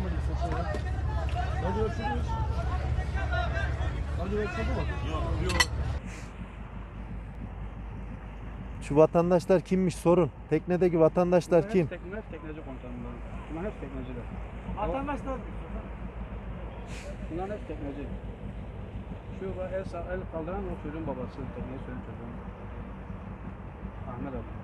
mı gitsin şöyle? Hadi ölçülüyoruz. Hadi ölçüldü mü? Yok. Şu vatandaşlar kimmiş sorun. Teknedeki vatandaşlar kim? Bunlar hep tekneci komutanım. Bunlar hep tekneciler. Vatandaşlar Bunlar hep tekneci. Şu el kaldıran o çocuğun babası. Tekneyi söylüyor çocuğun. Ahmet abi.